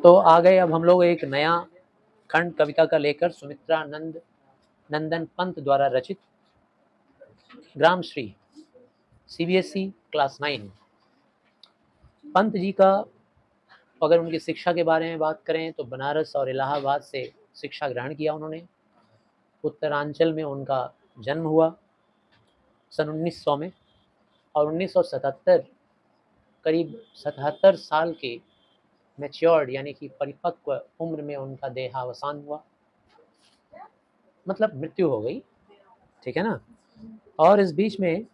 तो आ गए अब हम लोग एक नया खंड कविता का लेकर, सुमित्रा नंदन पंत द्वारा रचित ग्रामश्री, सीबीएसई क्लास 9। पंत जी का अगर उनकी शिक्षा के बारे में बात करें तो बनारस और इलाहाबाद से शिक्षा ग्रहण किया उन्होंने। उत्तरांचल में उनका जन्म हुआ सन 1900 में, और 1977 करीब 77 साल के मैच्योर्ड यानी कि परिपक्व उम्र में उनका देहावसान हुआ, मतलब मृत्यु हो गई, ठीक है ना। और इस बीच में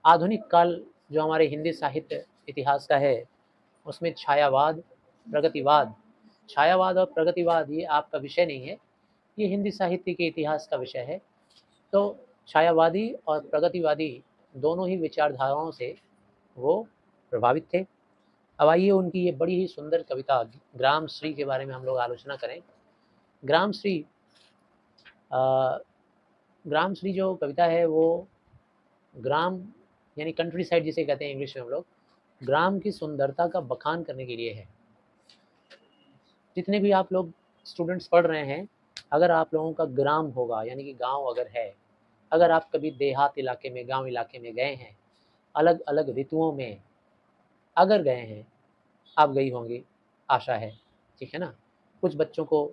आधुनिक काल जो हमारे हिंदी साहित्य इतिहास का है, उसमें छायावाद और प्रगतिवाद ये आपका विषय नहीं है, ये हिंदी साहित्य के इतिहास का विषय है। तो छायावादी और प्रगतिवादी दोनों ही विचारधाराओं से वो प्रभावित थे। अब आइए उनकी ये बड़ी ही सुंदर कविता ग्राम श्री के बारे में हम लोग आलोचना करें। ग्राम श्री ग्राम श्री जो कविता है वो ग्राम यानी कंट्री साइड जिसे कहते हैं इंग्लिश में हम लोग, ग्राम की सुंदरता का बखान करने के लिए है। जितने भी आप लोग स्टूडेंट्स पढ़ रहे हैं, अगर आप लोगों का ग्राम होगा यानी कि गांव अगर है, अगर आप कभी देहात इलाके में, गांव इलाके में गए हैं, अलग अलग ऋतुओं में अगर गए हैं, आप गई होंगी, आशा है, ठीक है ना। कुछ बच्चों को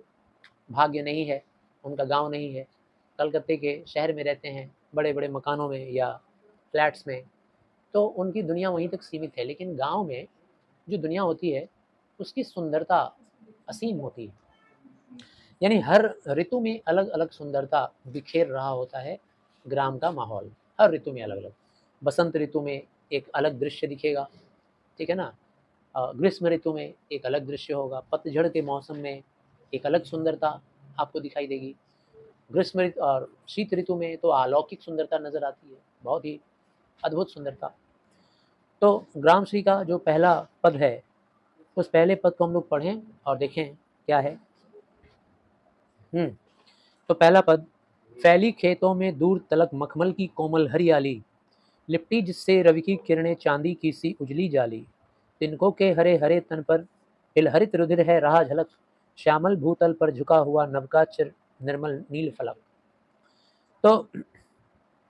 भाग्य नहीं है, उनका गांव नहीं है, कलकत्ते के शहर में रहते हैं, बड़े बड़े मकानों में या फ्लैट्स में, तो उनकी दुनिया वहीं तक सीमित है। लेकिन गांव में जो दुनिया होती है उसकी सुंदरता असीम होती है, यानी हर ऋतु में अलग अलग सुंदरता बिखेर रहा होता है ग्राम का माहौल, हर ऋतु में अलग अलग। बसंत ऋतु में एक अलग दृश्य दिखेगा, ठीक है ना। ग्रीष्म ऋतु में एक अलग दृश्य होगा, पतझड़ के मौसम में एक अलग सुंदरता आपको दिखाई देगी। ग्रीष्म ऋतु और शीत ऋतु में तो अलौकिक सुंदरता नजर आती है, बहुत ही अद्भुत सुंदरता। तो ग्रामश्री का जो पहला पद है, उस पहले पद को हम लोग पढ़ें और देखें क्या है। तो पहला पद, फैली खेतों में दूर तलक मखमल की कोमल हरियाली, लिपटी जिससे रवि की किरणें चांदी की सी उजली जाली, तिनकों के हरे हरे तन पर हिलहरित रुधिर है रहा झलक, श्यामल भूतल पर झुका हुआ नभका चिर निर्मल नील फलक। तो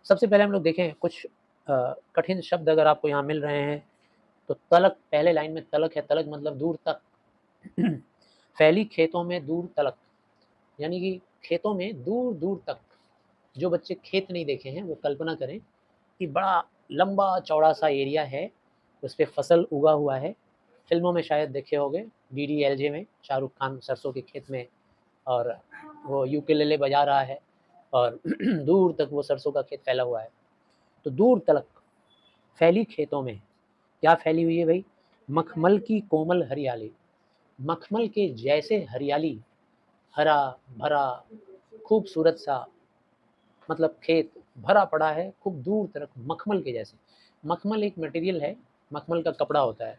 सबसे पहले हम लोग देखें कुछ कठिन शब्द अगर आपको यहाँ मिल रहे हैं, तो तलक, पहले लाइन में तलक है, तलक मतलब दूर तक। फैली खेतों में दूर तलक, यानी कि खेतों में दूर दूर तक। जो बच्चे खेत नहीं देखे हैं वो कल्पना करें कि बड़ा लंबा चौड़ा सा एरिया है, उस पर फसल उगा हुआ है। फिल्मों में शायद देखे होंगे, DDLJ में शाहरुख खान सरसों के खेत में और वो यूकेलेले बजा रहा है और दूर तक वो सरसों का खेत फैला हुआ है। तो दूर तलक फैली खेतों में, क्या फैली हुई है भाई? मखमल की कोमल हरियाली, मखमल के जैसे हरियाली, हरा भरा खूबसूरत सा, मतलब खेत भरा पड़ा है खूब दूर तक मखमल के जैसे। मखमल एक मटेरियल है, मखमल का कपड़ा होता है,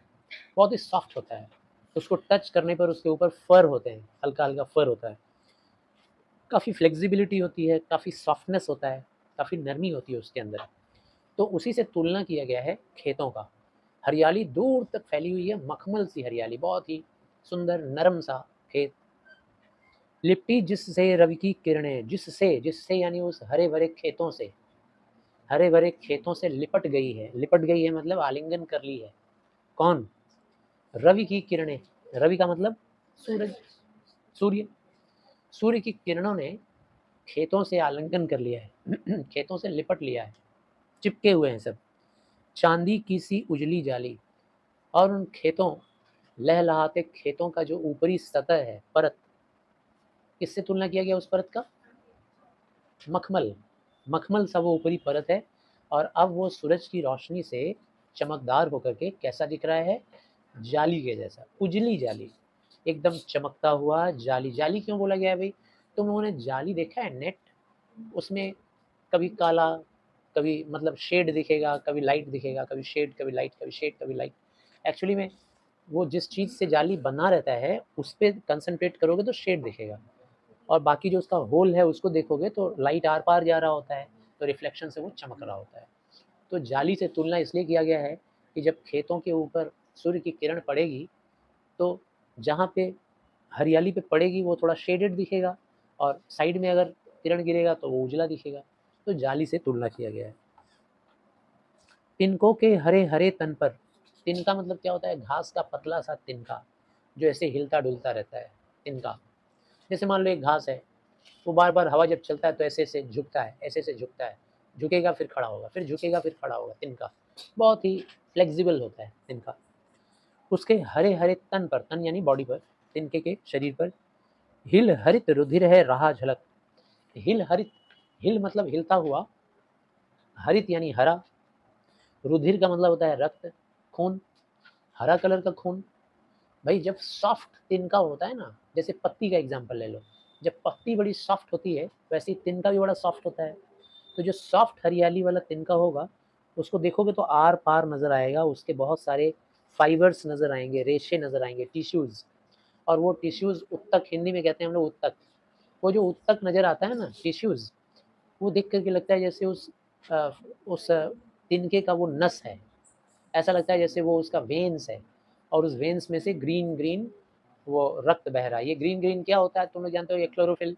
बहुत ही सॉफ्ट होता है, उसको टच करने पर उसके ऊपर फर होते हैं, हल्का हल्का फर होता है, काफ़ी फ्लेक्सिबिलिटी होती है, काफ़ी सॉफ्टनेस होता है, काफ़ी नरमी होती है उसके अंदर। तो उसी से तुलना किया गया है खेतों का। हरियाली दूर तक फैली हुई है, मखमल सी हरियाली, बहुत ही सुंदर नरम सा खेत। लिपटी जिससे रवि की किरणें, जिससे, जिससे यानी उस हरे भरे खेतों से, हरे भरे खेतों से लिपट गई है। लिपट गई है मतलब आलिंगन कर ली है। कौन? रवि की किरणें, रवि का मतलब सूरज, सूर्य, सूर्य की किरणों ने खेतों से आलिंगन कर लिया है खेतों से लिपट लिया है, चिपके हुए हैं सब। चांदी की सी उजली जाली, और उन खेतों, लहलहाते खेतों का जो ऊपरी सतह है, परत, किससे तुलना किया गया उस परत का? मखमल, मखमल सा वो ऊपरी परत है, और अब वो सूरज की रोशनी से चमकदार होकर के कैसा दिख रहा है? जाली के जैसा, उजली जाली, एकदम चमकता हुआ जाली। जाली क्यों बोला गया है भाई? तुम लोगों ने जाली देखा है, नेट? उसमें कभी काला, कभी मतलब शेड दिखेगा, कभी लाइट दिखेगा, कभी शेड, कभी लाइट, कभी शेड, कभी लाइट। एक्चुअली में वो जिस चीज़ से जाली बना रहता है उस पर कंसंट्रेट करोगे तो शेड दिखेगा, और बाकी जो उसका होल है उसको देखोगे तो लाइट आर पार जा रहा होता है, तो रिफ्लेक्शन से वो चमक रहा होता है। तो जाली से तुलना इसलिए किया गया है कि जब खेतों के ऊपर सूर्य की किरण पड़ेगी तो जहाँ पे हरियाली पे पड़ेगी वो थोड़ा शेडेड दिखेगा और साइड में अगर किरण गिरेगा तो वो उजला दिखेगा। तो जाली से तुलना किया गया है। तिनकों के हरे हरे तन पर, तिनका मतलब क्या होता है, घास का पतला सा तिनका जो ऐसे हिलता डुलता रहता है, तिनका। जैसे मान लो एक घास है, वो बार बार हवा जब चलता है तो ऐसे ऐसे झुकता है, ऐसे ऐसे झुकता है, झुकेगा फिर खड़ा होगा, फिर झुकेगा फिर खड़ा होगा, तिनका बहुत ही फ्लेक्सिबल होता है तिनका। उसके हरे हरे तन पर, तन यानी बॉडी पर, तिनके के शरीर पर हिल हरित रुधिर है रहा झलक। हिल हरित, हिल मतलब हिलता हुआ, हरित यानी हरा, रुधिर का मतलब होता है रक्त, खून, हरा कलर का खून। भाई जब सॉफ्ट तिनका होता है ना, जैसे पत्ती का एग्जांपल ले लो, जब पत्ती बड़ी सॉफ्ट होती है वैसे ही तिनका भी बड़ा सॉफ्ट होता है। तो जो सॉफ्ट हरियाली वाला तिनका होगा उसको देखोगे तो आर पार नजर आएगा, उसके बहुत सारे फाइबर्स नजर आएंगे, रेशे नजर आएंगे, टिश्यूज। और वो टिश्यूज उत्तक, हिंदी में कहते हैं हम लोग उत्तक। वो जो उत्तक नजर आता है ना, टिश्यूज, वो देख करके लगता है जैसे उस तिनके का वो नस है। ऐसा लगता है जैसे वो उसका वेन्स है और उस वेन्स में से ग्रीन ग्रीन वो रक्त बह रहा है। ये ग्रीन ग्रीन क्या होता है तुम लोग जानते हो, ये क्लोरोफिल,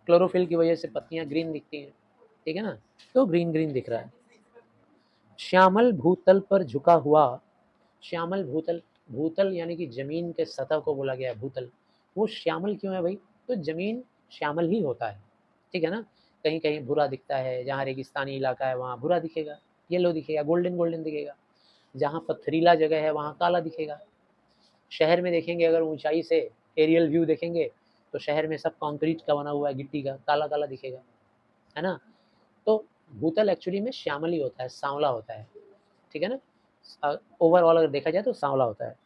क्लोरोफिल की वजह से पत्तियां ग्रीन दिखती हैं, ठीक है ना। तो ग्रीन ग्रीन दिख रहा है। श्यामल भूतल पर झुका हुआ, श्यामल भूतल, भूतल यानी कि जमीन के सतह को बोला गया है भूतल। वो श्यामल क्यों है भाई, तो जमीन श्यामल ही होता है, ठीक है ना। कहीं कहीं भूरा दिखता है, जहाँ रेगिस्तानी इलाका है वहाँ भूरा दिखेगा, येलो दिखेगा, गोल्डन गोल्डन दिखेगा। जहाँ पथरीला जगह है वहाँ काला दिखेगा। शहर में देखेंगे अगर ऊंचाई से एरियल व्यू देखेंगे तो शहर में सब कंक्रीट का बना हुआ है, गिट्टी का, काला काला दिखेगा, है ना। तो भूतल एक्चुअली में श्यामल ही होता है, सांवला होता है, ठीक है ना। ओवरऑल अगर देखा जाए तो सांवला होता है।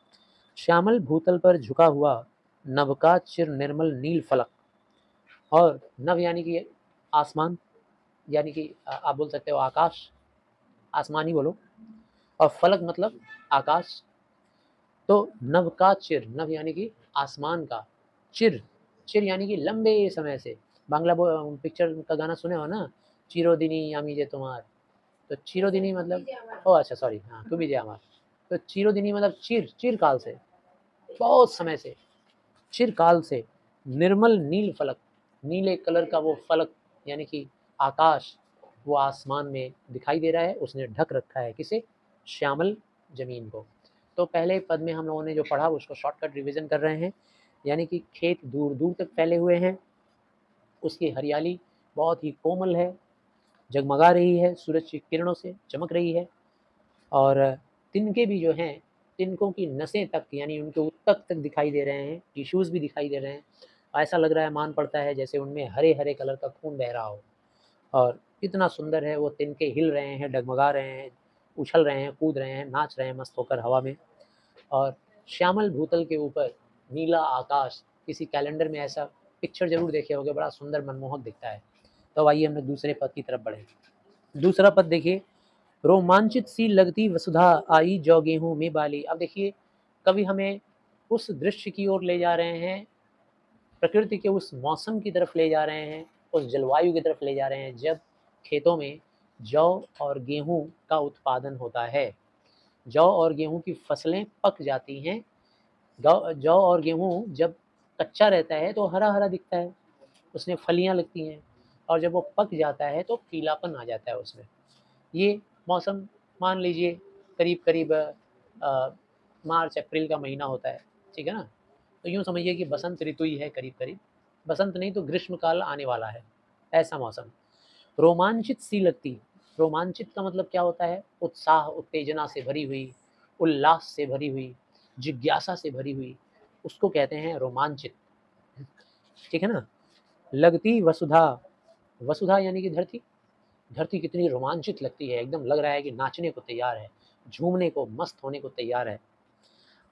श्यामल भूतल पर झुका हुआ नभ का चिर निर्मल नील फलक। और नभ यानी कि आसमान, यानी कि आप बोल सकते हो आकाश, आसमान ही बोलो। और फलक मतलब आकाश। तो नभ का चिर, नभ यानी कि आसमान का, चिर, चिर यानी कि लंबे समय से। बांग्ला पिक्चर का गाना सुने हो ना, चिरोदिनी यामी जे तुम्हार। तो चिरोदिनी मतलब, ओ अच्छा सॉरी, हाँ तू भी जे हमार। तो चिरोदिनी मतलब चिर, चिर काल से, बहुत समय से, चिर काल से। निर्मल नील फलक, नीले कलर का वो फलक यानी कि आकाश, वो आसमान में दिखाई दे रहा है, उसने ढक रखा है किसे, श्यामल जमीन को। तो पहले पद में हम लोगों ने जो पढ़ा उसको शॉर्टकट रिवीजन कर रहे हैं। यानी कि खेत दूर दूर तक फैले हुए हैं, उसकी हरियाली बहुत ही कोमल है, जगमगा रही है, सूरज की किरणों से चमक रही है। और तिनके भी जो हैं, तिनकों की नसें तक यानी उनके उत्तक तक दिखाई दे रहे हैं, टिश्यूज़ भी दिखाई दे रहे हैं। ऐसा लग रहा है, मान पड़ता है जैसे उनमें हरे हरे कलर का खून बह रहा हो। और इतना सुंदर है, वो तिनके हिल रहे हैं, डगमगा रहे हैं, उछल रहे हैं, कूद रहे हैं, नाच रहे हैं मस्त होकर हवा में। और श्यामल भूतल के ऊपर नीला आकाश, किसी कैलेंडर में ऐसा पिक्चर जरूर देखे होंगे, बड़ा सुंदर मनमोहक दिखता है। तो आइए हम लोग दूसरे पद की तरफ बढ़े। दूसरा पद देखिए, रोमांचित सी लगती वसुधा आई जौ गेहूं में बाली। अब देखिए कवि हमें उस दृश्य की ओर ले जा रहे हैं, प्रकृति के उस मौसम की तरफ ले जा रहे हैं, उस जलवायु की तरफ ले जा रहे हैं जब खेतों में जौ और गेहूं का उत्पादन होता है। जौ और गेहूं की फसलें पक जाती हैं। जौ और गेहूं जब कच्चा रहता है तो हरा हरा दिखता है, उसमें फलियां लगती हैं। और जब वो पक जाता है तो पीलापन आ जाता है उसमें। ये मौसम मान लीजिए करीब करीब मार्च अप्रैल का महीना होता है, ठीक है ना। तो यूँ समझिए कि बसंत ऋतु ही है करीब करीब, बसंत नहीं तो ग्रीष्म काल आने वाला है, ऐसा मौसम। रोमांचित सी लगती, रोमांचित का मतलब क्या होता है, उत्साह उत्तेजना से भरी हुई, उल्लास से भरी हुई, जिज्ञासा से भरी हुई, उसको कहते हैं रोमांचित, ठीक है ना। लगती वसुधा, वसुधा यानी कि धरती, धरती कितनी रोमांचित लगती है, एकदम लग रहा है कि नाचने को तैयार है, झूमने को, मस्त होने को तैयार है।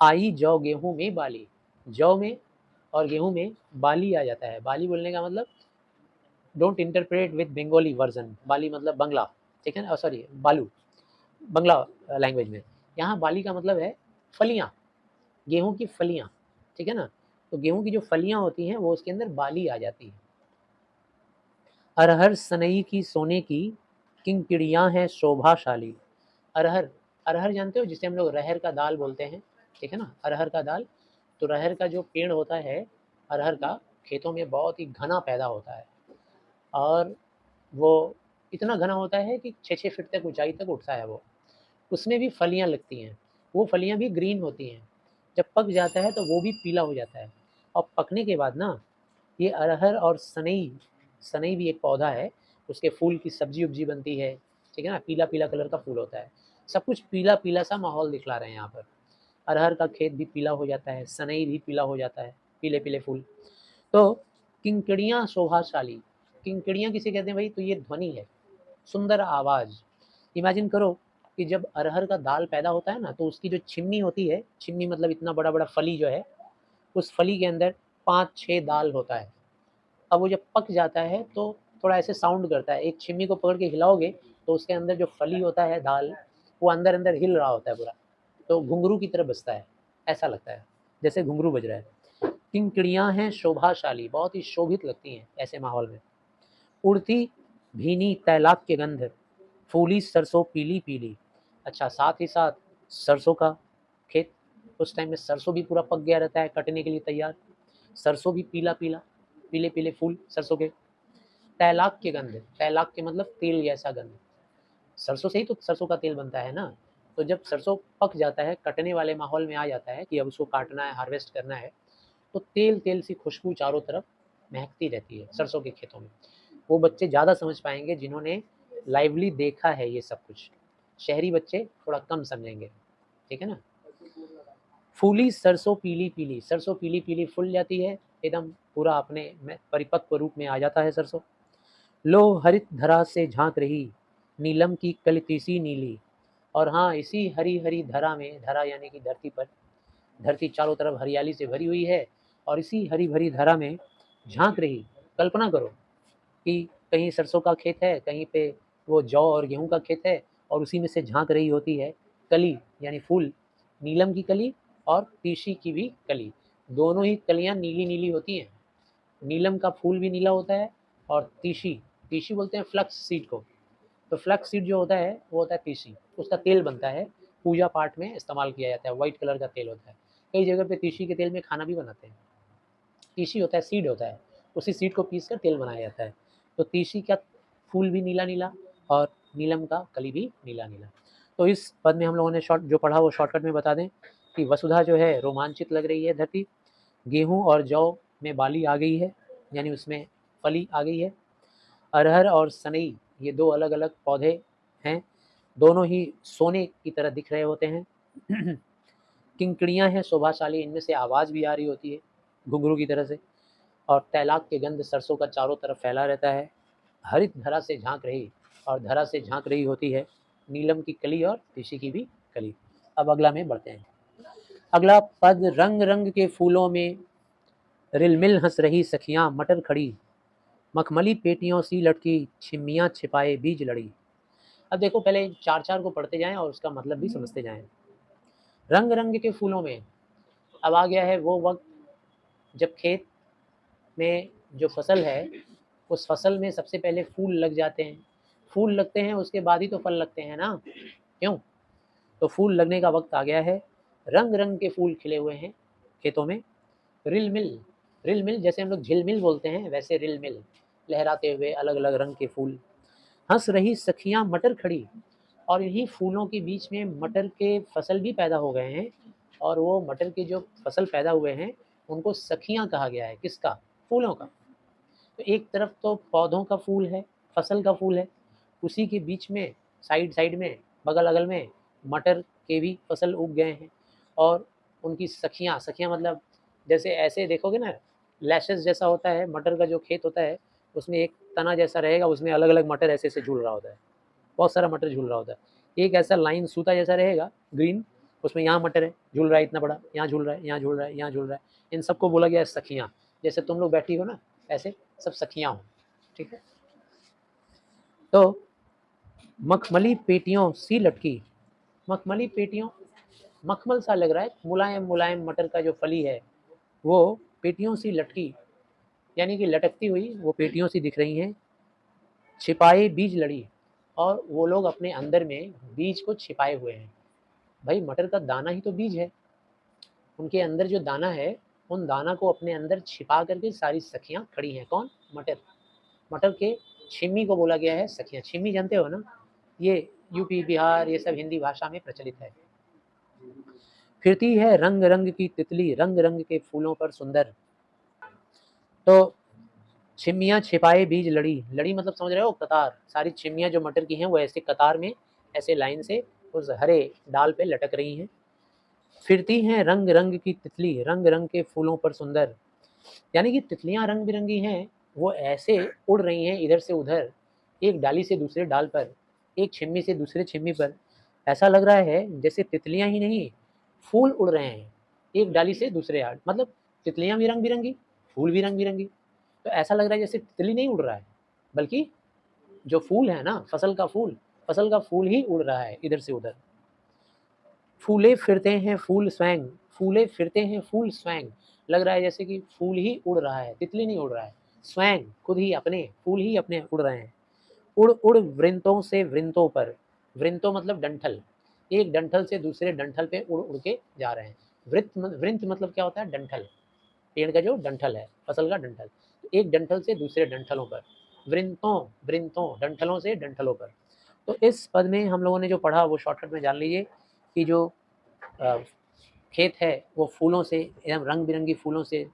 आई जौ गेहूं में बाली, जौ में और गेहूं में बाली आ जाता है। बाली बोलने का मतलब, don't interpret with Bengali version, बाली मतलब बंगला, ठीक है ना, सॉरी बालू, बंगला लैंग्वेज में। यहाँ बाली का मतलब है फलियाँ, गेहूं की फलियाँ, ठीक है ना। तो गेहूं की जो फलियाँ होती हैं वो उसके अंदर बाली आ जाती है। अरहर सनई की सोने की किंकिड़ियाँ हैं शोभाशाली। अरहर, अरहर जानते हो जिसे हम लोग रहर का दाल बोलते हैं, ठीक है ना, अरहर का दाल। तो अरहर का जो पेड़ होता है, अरहर का खेतों में बहुत ही घना पैदा होता है, और वो इतना घना होता है कि 6-6 फीट तक ऊंचाई तक उठता है वो। उसमें भी फलियां लगती हैं, वो फलियां भी ग्रीन होती हैं। जब पक जाता है तो वो भी पीला हो जाता है, और पकने के बाद ना ये अरहर और सनई, सनई भी एक पौधा है, उसके फूल की सब्जी उब्जी बनती है, ठीक है ना, पीला पीला कलर का फूल होता है। सब कुछ पीला पीला सा माहौल दिखला रहे हैं यहाँ पर। अरहर का खेत भी पीला हो जाता है, सनई भी पीला हो जाता है, पीले पीले फूल। तो किंकड़ियाँ शोभाशाली, किंकड़ियाँ किसे कहते हैं भाई? तो ये ध्वनि है, सुंदर आवाज़। इमेजिन करो कि जब अरहर का दाल पैदा होता है ना, तो उसकी जो छिम्मी होती है, छिम्मी मतलब इतना बड़ा बड़ा फली जो है, उस फली के अंदर 5-6 दाल होता है। अब वो जब पक जाता है तो थोड़ा ऐसे साउंड करता है, एक छिम्मी को पकड़ के हिलाओगे तो उसके अंदर जो फली होता है दाल, वो अंदर अंदर हिल रहा होता है पूरा, तो घुंघरू की तरह बजता है, ऐसा लगता है जैसे घुंघरू बज रहा है। किंकड़ियाँ हैं शोभाशाली, बहुत ही शोभित लगती हैं ऐसे माहौल में। उड़ती भीनी तैलाक के गंध, फूली सरसों पीली पीली। अच्छा, साथ ही साथ सरसों का खेत, उस टाइम में सरसों भी पूरा पक गया रहता है, कटने के लिए तैयार। सरसों भी पीला पीला, पीले पीले फूल सरसों के। तैलाक के गंध, तैलाक के मतलब तेल जैसा गंध, सरसों से ही तो सरसों का तेल बनता है ना। तो जब सरसों पक जाता है, कटने वाले माहौल में आ जाता है कि अब उसको काटना है, हार्वेस्ट करना है, तो तेल तेल सी खुशबू चारों तरफ महकती रहती है सरसों के खेतों में। वो बच्चे ज़्यादा समझ पाएंगे जिन्होंने लाइवली देखा है ये सब कुछ, शहरी बच्चे थोड़ा कम समझेंगे, ठीक है ना। फूली सरसों पीली पीली, सरसों पीली पीली फूल जाती है, एकदम पूरा अपने में परिपक्व रूप में आ जाता है सरसों। लो हरित धरा से झांक रही, नीलम की कलितीसी नीली। और हाँ, इसी हरी हरी धरा में, धरा यानी कि धरती पर, धरती चारों तरफ हरियाली से भरी हुई है, और इसी हरी भरी धरा में झांक रही। कल्पना करो कि कहीं सरसों का खेत है, कहीं पे वो जौ और गेहूं का खेत है, और उसी में से झांक रही होती है कली, यानी फूल, नीलम की कली और तीसी की भी कली। दोनों ही कलियां नीली नीली होती हैं, नीलम का फूल भी नीला होता है, और तीसी, तीसी बोलते हैं फ्लक्स सीड को। तो फ्लक्स सीड जो होता है वो होता है तीसी, उसका तेल बनता है, पूजा पाठ में इस्तेमाल किया जाता है, वाइट कलर का तेल होता है। कई जगह पे तीसी के तेल में खाना भी बनाते हैं। तीसी होता है, सीड होता है, उसी सीड को पीस कर तेल बनाया जाता है। तो तीसी का फूल भी नीला नीला, और नीलम का कली भी नीला नीला। तो इस पद में हम लोगों ने शॉर्ट जो पढ़ा वो शॉर्टकट में बता दें कि वसुधा जो है रोमांचित लग रही है धरती, गेहूं और जौ में बाली आ गई है, यानी उसमें फली आ गई है। अरहर और सनई ये दो अलग अलग पौधे हैं, दोनों ही सोने की तरह दिख रहे होते हैं। किंकड़ियाँ हैं शोभाशाली, इनमें से आवाज़ भी आ रही होती है घुंघरू की तरह से। और तैलाक के गंध सरसों का चारों तरफ फैला रहता है। हरित धरा से झांक रही, और धरा से झांक रही होती है नीलम की कली और तीसी की भी कली। अब अगला में बढ़ते हैं। अगला पद, रंग रंग के फूलों में रिलमिल हंस रही सखियां मटर खड़ी, मखमली पेटियों सी लटकी छिमियां छिपाए बीज लड़ी। अब देखो, पहले चार चार को पढ़ते जाएं और उसका मतलब भी समझते जाएं। रंग रंग के फूलों में, अब आ गया है वो वक्त जब खेत में जो फसल है, उस फसल में सबसे पहले फूल लग जाते हैं। फूल लगते हैं उसके बाद ही तो फल लगते हैं ना, क्यों? तो फूल लगने का वक्त आ गया है, रंग रंग के फूल खिले हुए हैं खेतों में। रिलमिल, रिलमिल जैसे हम लोग झिलमिल बोलते हैं, वैसे रिलमिल, लहराते हुए अलग अलग रंग के फूल। हंस रही सखियां मटर खड़ी, और इन्हीं फूलों के बीच में मटर के फसल भी पैदा हो गए हैं, और वो मटर के जो फसल पैदा हुए हैं उनको सखियां कहा गया है। किसका? फूलों का। तो एक तरफ तो पौधों का फूल है, फसल का फूल है, उसी के बीच में साइड साइड में, बगल अगल में मटर के भी फसल उग गए हैं। और उनकी सखियां, सखियां मतलब जैसे ऐसे देखोगे ना, लैशेस जैसा होता है मटर का जो खेत होता है, उसमें एक तना जैसा रहेगा, उसमें अलग अलग मटर ऐसे ऐसे झूल रहा होता है, बहुत सारा मटर झूल रहा होता है। एक ऐसा लाइन सूता जैसा रहेगा ग्रीन, उसमें यहाँ मटर है, झूल रहा है इतना बड़ा, यहाँ झूल रहा है, यहाँ झूल रहा है, यहाँ झूल रहा है। इन सबको बोला गया है सखियाँ। जैसे तुम लोग बैठी हो ना, ऐसे सब सखियाँ हो, ठीक है। तो मखमली पेटियों सी लटकी, मखमली पेटियों, मखमल सा लग रहा है, मुलायम मुलायम मटर का जो फली है वो पेटियों सी लटकी, यानी कि लटकती हुई वो पेटियों सी दिख रही हैं। छिपाए बीज लड़ी, और वो लोग अपने अंदर में बीज को छिपाए हुए हैं। भाई मटर का दाना ही तो बीज है, उनके अंदर जो दाना है, उन दाना को अपने अंदर छिपा करके सारी सखियां खड़ी हैं। कौन? मटर। मटर के छिम्मी को बोला गया है सखियां। छिम्मी जानते हो ना, ये यूपी बिहार ये सब हिंदी भाषा में प्रचलित है। फिरती है रंग रंग की तितली, रंग रंग के फूलों पर सुंदर। तो छिम्मियाँ छिपाए बीज लड़ी, लड़ी मतलब समझ रहे हो, कतार। सारी छिम्मियाँ जो मटर की हैं वो ऐसे कतार में, ऐसे लाइन से उस हरे डाल पे लटक रही हैं। फिरती हैं रंग रंग की तितली, रंग रंग के फूलों पर सुंदर। यानी कि तितलियां रंग बिरंगी हैं, वो ऐसे उड़ रही हैं इधर से उधर, एक डाली से दूसरे डाल पर, एक छिम्मी से दूसरे छिम्मी पर। ऐसा लग रहा है जैसे तितलियां ही नहीं, फूल उड़ रहे हैं एक डाली से दूसरे डाल। मतलब तितलियां भी रंग बिरंगी, फूल भी रंग बिरंगी। तो ऐसा लग रहा है जैसे तितली नहीं उड़ रहा है, बल्कि जो फूल है ना, फसल का फूल ही उड़ रहा है इधर से उधर। फूले फिरते हैं फूल स्वयं, फूले फिरते हैं फूल स्वयं। लग रहा है जैसे कि फूल ही उड़ रहा है, तितली नहीं उड़ रहा है, स्वयं खुद ही अपने फूल ही अपने उड़ रहे हैं। उड़ उड़ वृंतों से वृंतों पर, वृंतों मतलब डंठल, एक डंठल से दूसरे डंठल पे उड़ उड़ के जा रहे हैं। वृंत मतलब क्या होता है? डंठल, पेड़ का जो डंठल है, फसल का डंठल। एक डंठल से दूसरे डंठलों पर, वृंतों वृंतों, डंठलों से डंठलों पर। तो इस पद में हम लोगों ने जो पढ़ा वो शॉर्टकट में जान लीजिए कि जो अ, खेत है वो फूलों से, एकदम रंग बिरंगी फूलों से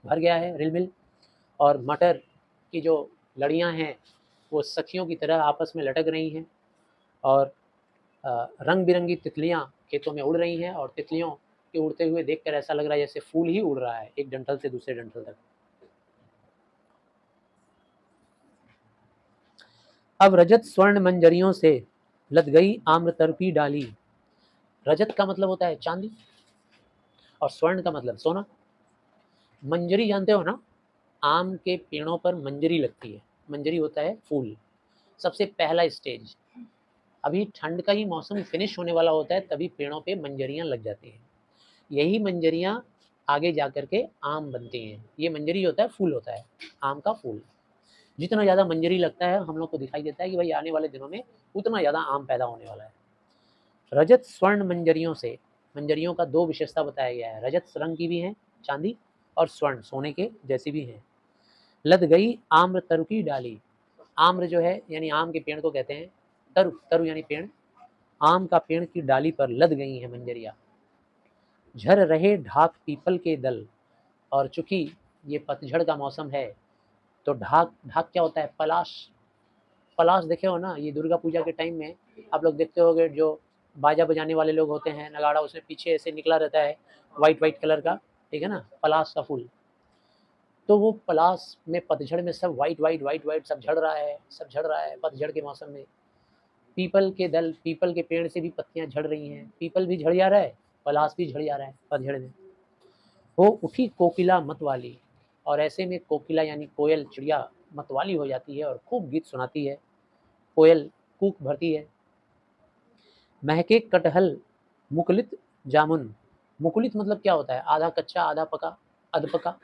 भर गया है रिलमिल। और मटर की जो लड़ियां हैं वो सखियों की तरह आपस में लटक रही हैं। और रंग बिरंगी तितलियां खेतों में उड़ रही हैं, और तितलियों के उड़ते हुए देखकर ऐसा लग रहा है जैसे फूल ही उड़ रहा है एक डंठल से दूसरे डंठल तक। अब रजत स्वर्ण मंजरियों से लद गई आम्र तर्पी डाली। रजत का मतलब होता है चांदी, और स्वर्ण का मतलब सोना। मंजरी जानते हो ना, आम के पेड़ों पर मंजरी लगती है। मंजरी होता है फूल, सबसे पहला स्टेज। अभी ठंड का ही मौसम फिनिश होने वाला होता है, तभी पेड़ों पे मंजरियां लग जाती हैं। यही मंजरियां आगे जा करके आम बनती हैं। ये मंजरी होता है, फूल होता है, आम का फूल। जितना ज़्यादा मंजरी लगता है हम लोग को दिखाई देता है कि भाई आने वाले दिनों में उतना ज़्यादा आम पैदा होने वाला है। रजत स्वर्ण मंजरियों से, मंजरियों का दो विशेषता बताया गया है, रजत रंग की भी है चांदी, और स्वर्ण सोने के जैसी भी हैं। लद गई आम्र तरु की डाली। आम्र जो है यानी आम के पेड़ को कहते हैं तरु, तरु यानी पेड़। आम का पेड़ की डाली पर लद गई है मंजरियां। झर रहे ढाक पीपल के दल। और चूंकि ये पतझड़ का मौसम है, तो ढाक, ढाक क्या होता है? पलाश। पलाश देखे हो ना, ये दुर्गा पूजा के टाइम में आप लोग देखते होगे, जो बाजा बजाने वाले लोग होते हैं, नगाड़ा, उसमें पीछे ऐसे निकला रहता है वाइट वाइट कलर का, ठीक है ना, पलाश का फूल। तो वो पलाश में पतझड़ में सब वाइट वाइट वाइट वाइट सब झड़ रहा है, सब झड़ रहा है पतझड़ के मौसम में। पीपल के दल, पीपल के पेड़ से भी पत्तियां झड़ रही हैं, पीपल भी झड़ जा रहा है, पलाश भी झड़ जा रहा है पतझड़ में। हो उठी कोकिला मतवाली। और ऐसे में कोकिला यानी कोयल, चिड़िया मतवाली हो जाती है और खूब गीत सुनाती है। कोयल कूक भरती है। महके कटहल मुकुलित जामुन। मुकुलित मतलब क्या होता है? आधा कच्चा आधा पका, अध पका।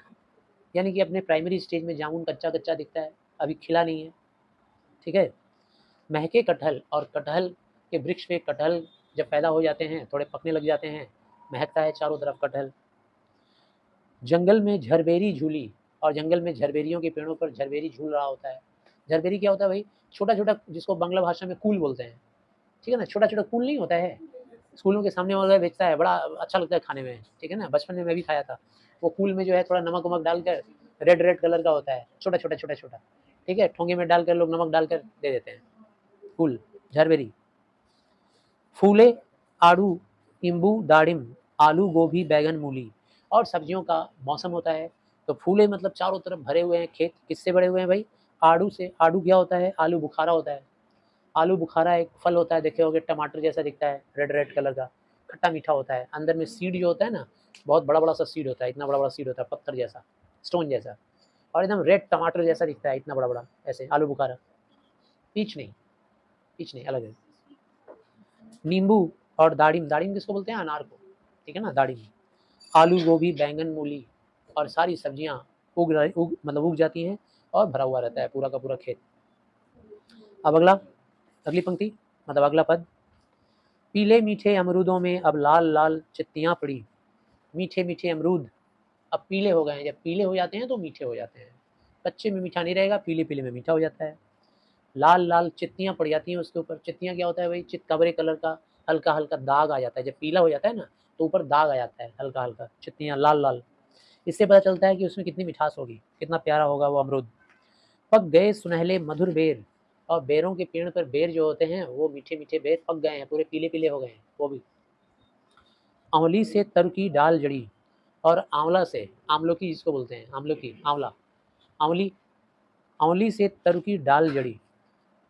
यानी कि अपने प्राइमरी स्टेज में जामुन कच्चा कच्चा दिखता है, अभी खिला नहीं है, ठीक है। महके कटहल, और कटहल के वृक्ष पे कटहल जब पैदा हो जाते हैं, थोड़े पकने लग जाते हैं, महकता है चारों तरफ कटहल। जंगल में झरबेरी झूली। और जंगल में झरबेरियों के पेड़ों पर झरबेरी झूल रहा होता है। झरबेरी क्या होता है भाई? छोटा छोटा, जिसको बांग्ला भाषा में कूल बोलते हैं, ठीक है ना। छोटा छोटा कूल नहीं होता है, स्कूलों के सामने वगैरह बेचता है, बड़ा अच्छा लगता है खाने में, ठीक है ना। बचपन में मैं भी खाया था। वो कूल में जो है थोड़ा नमक वमक डालकर, रेड रेड कलर का होता है, छोटा छोटा छोटा छोटा, ठीक है। ठोंगे में डालकर लोग नमक डालकर दे देते हैं, कूल, झरबेरी। फूले आड़ू इम्बू दाड़िम, आलू गोभी बैगन मूली। और सब्जियों का मौसम होता है, तो फूले मतलब चारों तरफ भरे हुए हैं खेत। किससे भरे हुए हैं भाई? आड़ू से। आड़ू क्या होता है? आलू बुखारा होता है। आलू बुखारा एक फल होता है, देखे होगे, टमाटर जैसा दिखता है, रेड रेड कलर का, खट्टा मीठा होता है। अंदर में सीड जो होता है ना, बहुत बड़ा बड़ा सा सीड होता है, इतना बड़ा बड़ा सीड होता है, पत्थर जैसा, स्टोन जैसा। और एकदम रेड टमाटर जैसा दिखता है, इतना बड़ा बड़ा, ऐसे आलू बुखारा। पीच नहीं, पीच नहीं, अलग है। नींबू और दाड़िम, दाड़िम किसको बोलते हैं? अनार को, ठीक है ना, दाड़िम। आलू गोभी बैंगन मूली, और सारी सब्जियां मतलब उग जाती हैं, और भरा हुआ रहता है पूरा का पूरा खेत। अब अगला, अगली पंक्ति, मतलब अगला पद। पीले मीठे अमरूदों में अब लाल लाल चित्तियां पड़ी। मीठे मीठे अमरूद अब पीले हो गए हैं, जब पीले हो जाते हैं तो मीठे हो जाते हैं। कच्चे में मीठा नहीं रहेगा, पीले पीले में मीठा हो जाता है। लाल लाल चित्तियाँ पड़ जाती हैं उसके ऊपर। चित्तियाँ क्या होता है भाई, चितकबरे कलर का हल्का हल्का दाग आ जाता है। जब पीला हो जाता है ना तो ऊपर दाग आ जाता है हल्का हल्का, चित्तियाँ लाल लाल। इससे पता चलता है कि उसमें कितनी मिठास होगी, कितना प्यारा होगा वो अमरूद। पक गए सुनहले मधुर बेर, और बेरों के पेड़ पर बेर जो होते हैं वो मीठे मीठे बेर पक गए हैं, पूरे पीले पीले हो गए हैं वो भी। आंवली से तर की डाल जड़ी, और आंवला से, आमलो की जिसको बोलते हैं, आमलो की, आंवला, आंवली, आंवली से तर की डाल जड़ी।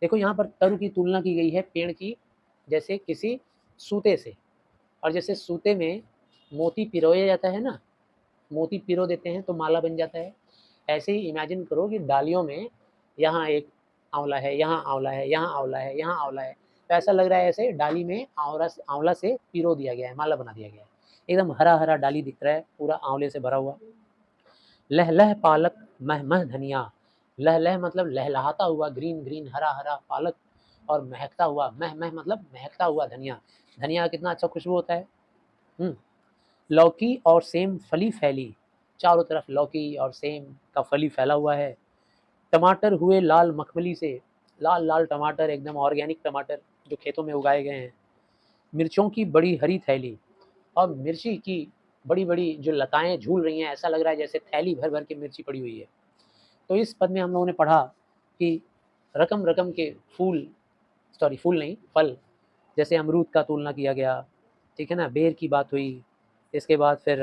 देखो यहाँ पर तरु की तुलना की गई है पेड़ की, जैसे किसी सूते से। और जैसे सूते में मोती पिरोया जाता है ना, मोती पिरो देते हैं तो माला बन जाता है। ऐसे ही इमेजिन करो कि डालियों में यहाँ एक आंवला है, यहाँ आंवला है, यहाँ आंवला है, यहाँ आंवला है। तो ऐसा लग रहा है ऐसे डाली में आंवला से पिरो दिया गया है, माला बना दिया गया है। एकदम हरा हरा डाली दिख रहा है, पूरा आंवले से भरा हुआ। लह लह पालक मह मह धनिया, लह लह मतलब लहलहाता हुआ, ग्रीन ग्रीन हरा हरा पालक, और महकता हुआ, मह मह मतलब महकता हुआ धनिया। धनिया कितना अच्छा खुशबू होता है। लौकी और सेम फली फैली, चारों तरफ लौकी और सेम का फली फैला हुआ है। टमाटर हुए लाल मखमली से, लाल लाल टमाटर, एकदम ऑर्गेनिक टमाटर जो खेतों में उगाए गए हैं। मिर्चों की बड़ी हरी थैली, और मिर्ची की बड़ी बड़ी जो लताएं झूल रही हैं, ऐसा लग रहा है जैसे थैली भर भर के मिर्ची पड़ी हुई है। तो इस पद में हम लोगों ने पढ़ा कि रकम रकम के फूल, सॉरी फूल नहीं, फल, जैसे अमरूद का तुलना किया गया, ठीक है ना, बेर की बात हुई। इसके बाद फिर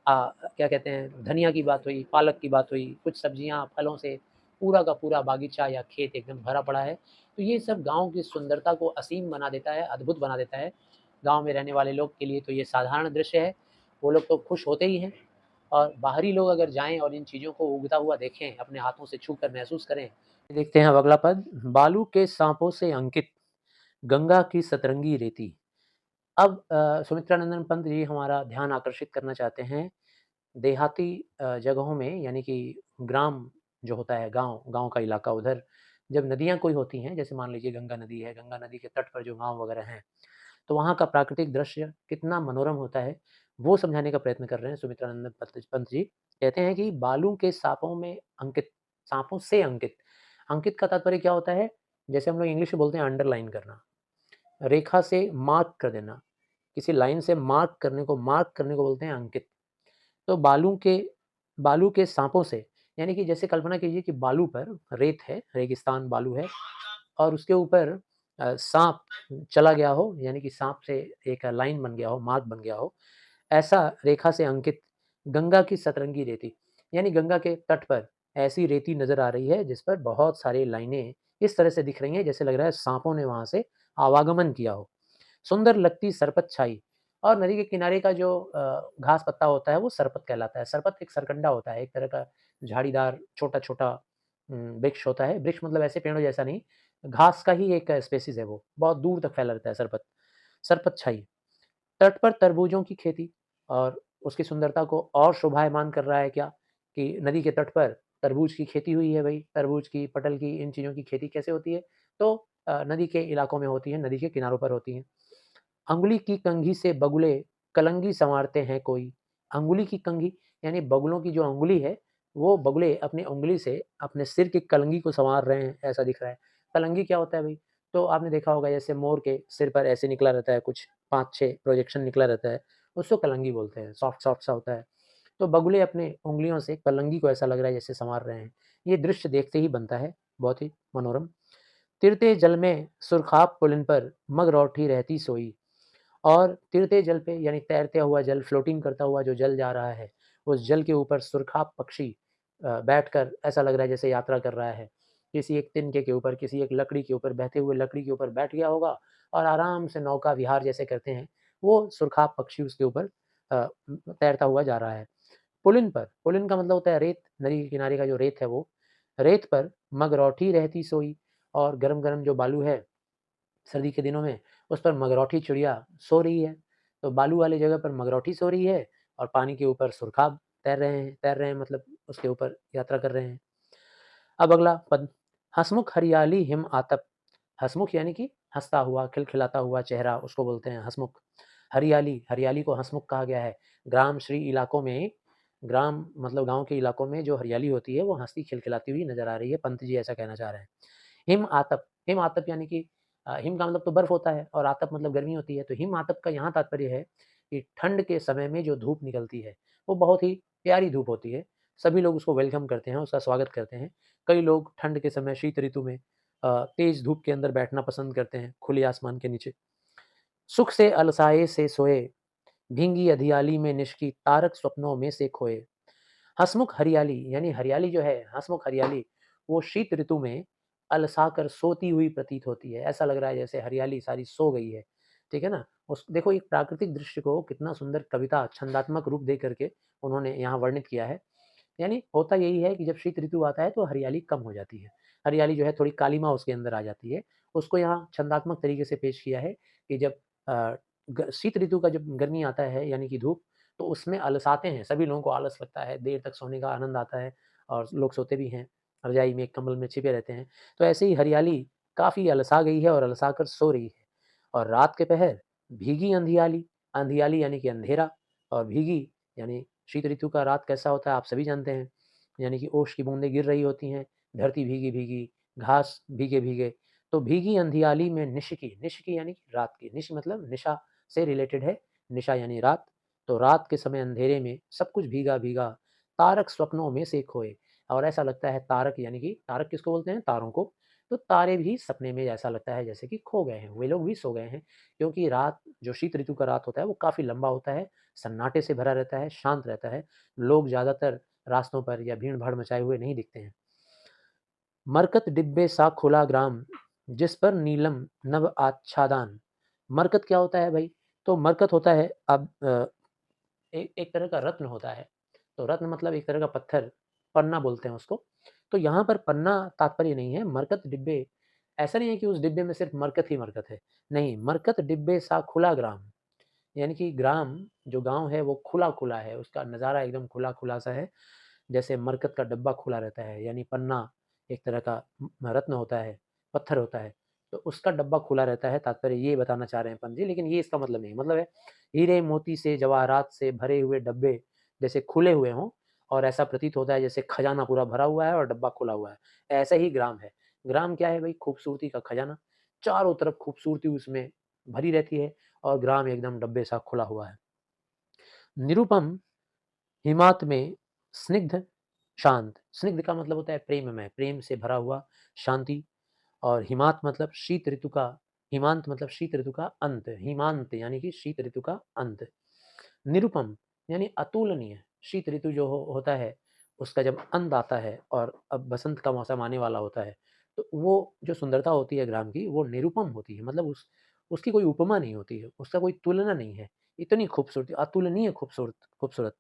क्या कहते हैं, धनिया की बात हुई, पालक की बात हुई, कुछ सब्जियां फलों से पूरा का पूरा बागीचा या खेत एकदम भरा पड़ा है। तो ये सब गांव की सुंदरता को असीम बना देता है, अद्भुत बना देता है। गांव में रहने वाले लोग के लिए तो ये साधारण दृश्य है, वो लोग तो खुश होते ही हैं। और बाहरी लोग अगर जाएं और इन चीज़ों को उगता हुआ देखें, अपने हाथों से छू कर महसूस करें। देखते हैं अब अगला पद। बालू के सांपों से अंकित, गंगा की सतरंगी रेती। अब सुमित्रानंदन पंत जी हमारा ध्यान आकर्षित करना चाहते हैं देहाती जगहों में, यानी कि ग्राम जो होता है, गांव गांव का इलाका, उधर जब नदियां कोई होती हैं, जैसे मान लीजिए गंगा नदी है, गंगा नदी के तट पर जो गांव वगैरह हैं, तो वहाँ का प्राकृतिक दृश्य कितना मनोरम होता है, वो समझाने का प्रयत्न कर रहे हैं सुमित्रानंद पंत जी। कहते हैं कि बालू के सांपों में अंकित, सांपों से अंकित। अंकित का तात्पर्य क्या होता है, जैसे हम लोग इंग्लिश में बोलते हैं अंडरलाइन करना, रेखा से मार्क कर देना, किसी लाइन से मार्क करने को बोलते हैं अंकित। तो बालू के सांपों से, यानी कि जैसे कल्पना कीजिए कि बालू पर रेत है, रेगिस्तान बालू है, और उसके ऊपर सांप चला गया हो, यानी कि सांप से एक लाइन बन गया हो, मार्ग बन गया हो, ऐसा रेखा से अंकित गंगा की सतरंगी रेती, यानी गंगा के तट पर ऐसी रेती नजर आ रही है जिस पर बहुत सारी लाइनें इस तरह से दिख रही हैं, जैसे लग रहा है सांपों ने वहां से आवागमन किया हो। सुंदर लगती सरपत छाई, और नदी के किनारे का जो घास पत्ता होता है वो सरपत कहलाता है। सरपत एक सरकंडा होता है, एक तरह का झाड़ीदार छोटा छोटा वृक्ष होता है। वृक्ष मतलब ऐसे पेड़ों जैसा नहीं, घास का ही एक स्पेसीज है, वो बहुत दूर तक फैला रहता है सरपत। सरपत छाई, तट पर तरबूजों की खेती, और उसकी सुंदरता को और शोभायमान कर रहा है क्या, कि नदी के तट पर तरबूज की खेती हुई है। भाई तरबूज की, पटल की, इन चीज़ों की खेती कैसे होती है, तो नदी के इलाकों में होती है, नदी के किनारों पर होती है। अंगुली की कंघी से बगुले कलंगी संवारते हैं कोई। अंगुली की कंघी, यानी बगुलों की जो अंगुली है, वो बगुले अपनी उंगली से अपने सिर की कलंगी को संवार रहे हैं, ऐसा दिख रहा है। कलंगी क्या होता है भाई, तो आपने देखा होगा जैसे मोर के सिर पर ऐसे निकला रहता है, कुछ 5-6 प्रोजेक्शन निकला रहता है, उसको कलंगी बोलते हैं, सॉफ्ट सॉफ्ट सा होता है। तो बगुले अपने उंगलियों से कलंगी को ऐसा लग रहा है जैसे संवार रहे हैं। ये दृश्य देखते ही बनता है, बहुत ही मनोरम। तिरते जल में सुरखाब पुलिन पर मगरौठी रहती सोई, और तिरते जल पे, यानी तैरते हुआ जल, फ्लोटिंग करता हुआ जो जल जा रहा है, उस जल के ऊपर सुरखाब पक्षी बैठकर ऐसा लग रहा है जैसे यात्रा कर रहा है। किसी एक तिनके के ऊपर, किसी एक लकड़ी के ऊपर, बहते हुए लकड़ी के ऊपर बैठ गया होगा, और आराम से नौका विहार जैसे करते हैं, वो सुरखाब पक्षी उसके ऊपर तैरता हुआ जा रहा है। पुलिन पर, पुलिन का मतलब होता है रेत, नदी के किनारे का जो रेत है वो। रेत पर मगरौठी रहती सोई, और गरम गरम जो बालू है सर्दी के दिनों में, उस पर मगरौठी चिड़िया सो रही है। तो बालू वाली जगह पर मगरौठी सो रही है, और पानी के ऊपर सुरखाब तैर रहे हैं मतलब उसके ऊपर यात्रा कर रहे हैं। अब अगला पद। हसमुख हरियाली हिम आतप, हसमुख यानी कि हंसता हुआ, खिलखिलाता हुआ चेहरा, उसको बोलते हैं हसमुख। हरियाली, हरियाली को हसमुख कहा गया है। ग्राम श्री इलाकों में, ग्राम मतलब गाँव के इलाकों में जो हरियाली होती है वो हँसती खिलखिलाती हुई नज़र आ रही है, पंत जी ऐसा कहना चाह रहे हैं। हिम आतप यानी कि हिम का मतलब तो बर्फ़ होता है और आतप मतलब गर्मी होती है, तो हिम आतप का यहाँ तात्पर्य है कि ठंड के समय में जो धूप निकलती है, वो बहुत ही प्यारी धूप होती है। सभी लोग उसको वेलकम करते हैं, उसका स्वागत करते हैं। कई लोग ठंड के समय शीत ऋतु में तेज़ धूप के अंदर बैठना पसंद करते हैं, खुले आसमान के नीचे। सुख से अलसाए से सोए, भींगी अधियाली में निष्की तारक स्वप्नों में से खोए। हँसमुख हरियाली यानी हरियाली जो है, हँसमुख हरियाली, वो शीत ऋतु में अलसाकर सोती हुई प्रतीत होती है। ऐसा लग रहा है जैसे हरियाली सारी सो गई है, ठीक है ना? उस देखो एक प्राकृतिक दृश्य को कितना सुंदर कविता छंदात्मक रूप दे करके उन्होंने यहाँ वर्णित किया है। यानी होता यही है कि जब शीत ऋतु आता है तो हरियाली कम हो जाती है। हरियाली जो है थोड़ी कालिमा उसके अंदर आ जाती है। उसको यहाँ छंदात्मक तरीके से पेश किया है कि जब अ, ग शीत ऋतु का जब गर्मी आता है यानी कि धूप, तो उसमें अलसाते हैं, सभी लोगों को आलस लगता है, देर तक सोने का आनंद आता है और लोग सोते भी हैं, रज़ाई में, कंबल में छिपे रहते हैं। तो ऐसे ही हरियाली काफ़ी अलसा गई है और अलसा कर सो रही है। और रात के पहर भीगी अंधियाली, अंधियाली यानी कि अंधेरा, और भीगी यानी शीत ऋतु का रात कैसा होता है आप सभी जानते हैं। यानी कि ओस की बूंदें गिर रही होती हैं, धरती भीगी-भीगी, घास भीगे-भीगे। तो भीगी अंधियाली में निशिकी, निशिकी यानी कि रात की, निश मतलब निशा से रिलेटेड है, निशा यानी रात। तो रात के समय अंधेरे में सब कुछ भीगा-भीगा, तारक स्वप्नों में से खोए। और ऐसा लगता है तारक यानी कि तारक किसको बोलते हैं? तारों को। तो तारे भी सपने में ऐसा लगता है जैसे कि खो गए हैं, वे लोग भी सो गए हैं। क्योंकि रात जो शीत ऋतु का रात होता है वो काफ़ी लंबा होता है, सन्नाटे से भरा रहता है, शांत रहता है। लोग ज़्यादातर रास्तों पर या भीड़-भाड़ मचाए हुए नहीं दिखते हैं। मरकत डिब्बे सा खुला ग्राम, जिस पर नीलम नभ आच्छादन। मरकत क्या होता है भाई? तो मरकत होता है अब एक तरह का रत्न होता है। तो रत्न मतलब एक तरह का पत्थर, पन्ना बोलते हैं उसको। तो यहाँ पर पन्ना तात्पर्य नहीं है, मरकत डिब्बे ऐसा नहीं है कि उस डिब्बे में सिर्फ़ मरकत ही मरकत है। नहीं, मरकत डिब्बे सा खुला ग्राम, यानी कि ग्राम जो गाँव है वो खुला-खुला है, उसका नज़ारा एकदम खुला-खुला सा है। जैसे मरकत का डब्बा खुला रहता है, यानी पन्ना एक तरह का रत्न होता है, पत्थर होता है, तो उसका डब्बा खुला रहता है, तात्पर्य ये बताना चाह रहे हैं पंत जी, लेकिन ये इसका मतलब नहीं है। मतलब है हीरे मोती से जवाहरात से भरे हुए डब्बे जैसे खुले हुए हों और ऐसा प्रतीत होता है जैसे खजाना पूरा भरा हुआ है और डब्बा खुला हुआ है। ऐसा ही ग्राम है। ग्राम क्या है भई? खूबसूरती का खजाना। चारों तरफ खूबसूरती उसमें भरी रहती है और ग्राम एकदम डब्बे सा खुला हुआ है। निरुपम हिमात में स्निग्ध शांत, स्निग्ध का मतलब होता है प्रेममय, प्रेम से भरा हुआ, शांति। और हिमात मतलब शीत ऋतु का, हिमांत मतलब शीत ऋतु का अंत, हिमांत यानी कि शीत ऋतु का अंत। निरुपम यानी अतुलनीय, शीत ऋतु जो होता है उसका जब अंत आता है और अब बसंत का मौसम आने वाला होता है, तो वो जो सुंदरता होती है ग्राम की वो निरुपम होती है। मतलब उसकी कोई उपमा नहीं होती है, उसका कोई तुलना नहीं है। इतनी खूबसूरती, अतुलनीय खूबसूरत खूबसूरत।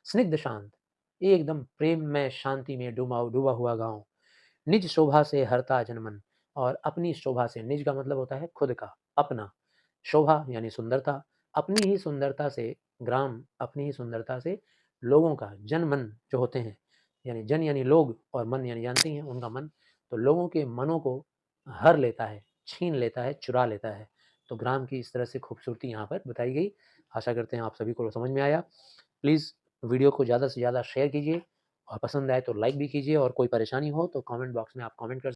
स्निग्ध शांत, एकदम प्रेम में शांति में डूबा हुआ गाँव। निज शोभा से हरता जनमन, और अपनी शोभा से, निज का मतलब होता है खुद का, अपना। शोभा यानी सुंदरता, अपनी ही सुंदरता से ग्राम, अपनी ही सुंदरता से लोगों का जनमन जो होते हैं, यानी जन यानी लोग और मन यानी जानते ही हैं उनका मन, तो लोगों के मनों को हर लेता है, छीन लेता है, चुरा लेता है। तो ग्राम की इस तरह से खूबसूरती यहाँ पर बताई गई। आशा करते हैं आप सभी को समझ में आया। प्लीज़ वीडियो को ज़्यादा से ज़्यादा शेयर कीजिए और पसंद आए तो लाइक भी कीजिए, और कोई परेशानी हो तो कमेंट बॉक्स में आप कमेंट कर